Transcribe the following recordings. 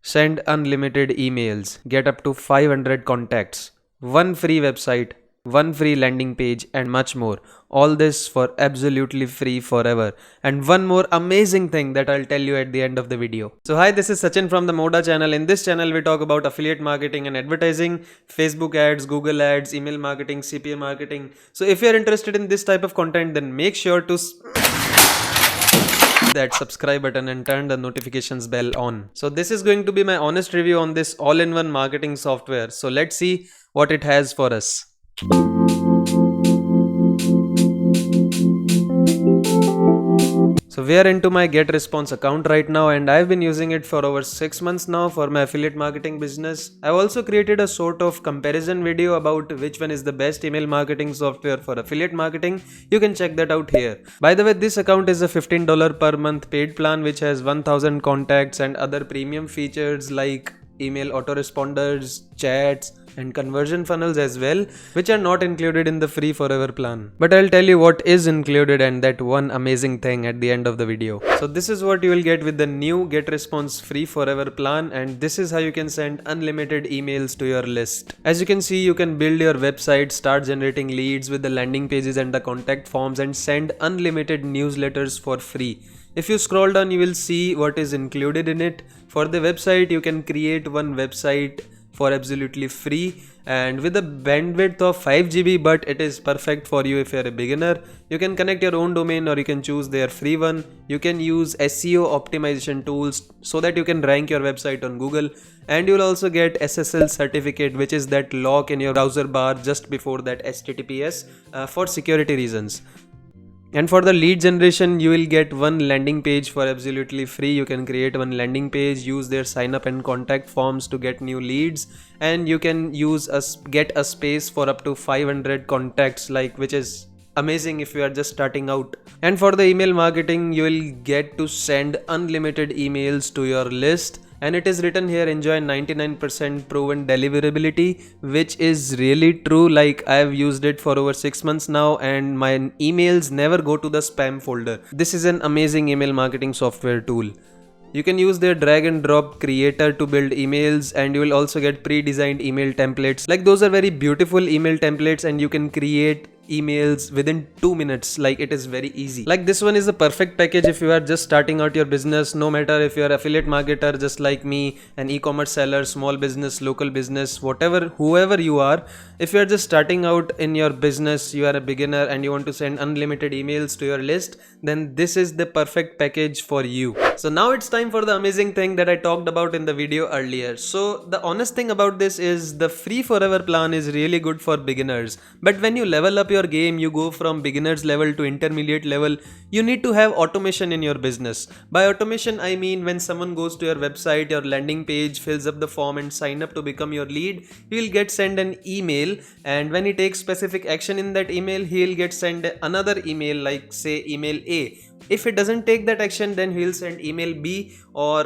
send unlimited emails, get up to 500 contacts, one free website, one free landing page, and much more. All this for absolutely free forever. And one more amazing thing that I'll tell you at the end of the video. So hi, this is Sachin from the Moda channel. In this channel, we talk about affiliate marketing and advertising, Facebook ads, Google ads, email marketing, CPA marketing. So if you're interested in this type of content, then make sure to that subscribe button and turn the notifications bell on. So this is going to be my honest review on this all-in-one marketing software. So let's see what it has for us. So we are into my GetResponse account right now, and I've been using it for over 6 months now for my affiliate marketing business. I've also created a sort of comparison video about which one is the best email marketing software for affiliate marketing. You can check that out here. By the way, this account is a $15 per month paid plan which has 1000 contacts and other premium features like email autoresponders, chats, and conversion funnels as well, which are not included in the free forever plan. But I'll tell you what is included and that one amazing thing at the end of the video. So this is what you will get with the new GetResponse free forever plan, and this is how you can send unlimited emails to your list. As you can see, you can build your website, start generating leads with the landing pages and the contact forms, and send unlimited newsletters for free. If you scroll down, you will see what is included in it. For the website, you can create one website for absolutely free and with a bandwidth of 5 GB, but it is perfect for you if you're a beginner. You can connect your own domain or you can choose their free one. You can use SEO optimization tools so that you can rank your website on Google, and you'll also get SSL certificate, which is that lock in your browser bar just before that HTTPS for security reasons. And for the lead generation, you will get one landing page for absolutely free. You can create one landing page, use their sign up and contact forms to get new leads, and you can get a space for up to 500 contacts, which is amazing if you are just starting out. And for the email marketing, you will get to send unlimited emails to your list. And it is written here, enjoy 99% proven deliverability, which is really true. Like, I've used it for over 6 months now and my emails never go to the spam folder. This is an amazing email marketing software tool. You can use their drag and drop creator to build emails, and you will also get pre-designed email templates. Like, those are very beautiful email templates and you can create emails within 2 minutes. Like, it is very easy. Like, this one is a perfect package if you are just starting out your business, no matter if you are affiliate marketer just like me, an e-commerce seller, small business, local business, whoever you are. If you are just starting out in your business, you are a beginner and you want to send unlimited emails to your list, then this is the perfect package for you. So now it's time for the amazing thing that I talked about in the video earlier. So the honest thing about this is the free forever plan is really good for beginners, but when you level up your game, you go from beginners level to intermediate level, you need to have automation in your business. By automation, I mean when someone goes to your website, your landing page, fills up the form and sign up to become your lead, he will get sent an email, and when he takes specific action in that email, he will get sent another email, like say email A. If he doesn't take that action, then he'll send email B, or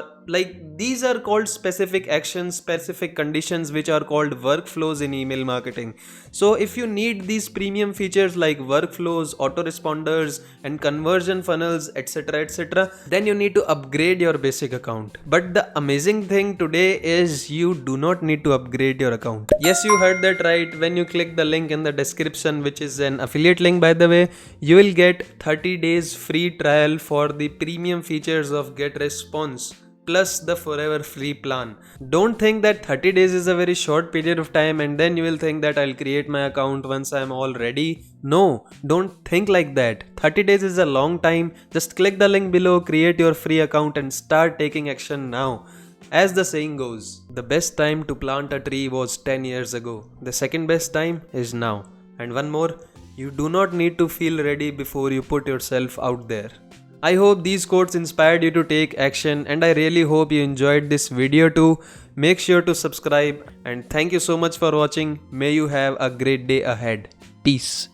these are called specific actions, specific conditions, which are called workflows in email marketing. So if you need these premium features like workflows, autoresponders, and conversion funnels, etc., then you need to upgrade your basic account. But the amazing thing today is you do not need to upgrade your account. Yes, you heard that right. When you click the link in the description, which is an affiliate link by the way, you will get 30 days free trial for the premium features of GetResponse plus the forever free plan. Don't think that 30 days is a very short period of time and then you will think that I'll create my account once I'm all ready. No, don't think like that. 30 days is a long time. Just click the link below, create your free account and start taking action now. As the saying goes, the best time to plant a tree was 10 years ago. The second best time is now. And one more, you do not need to feel ready before you put yourself out there. I hope these quotes inspired you to take action, and I really hope you enjoyed this video too. Make sure to subscribe, and thank you so much for watching. May you have a great day ahead. Peace.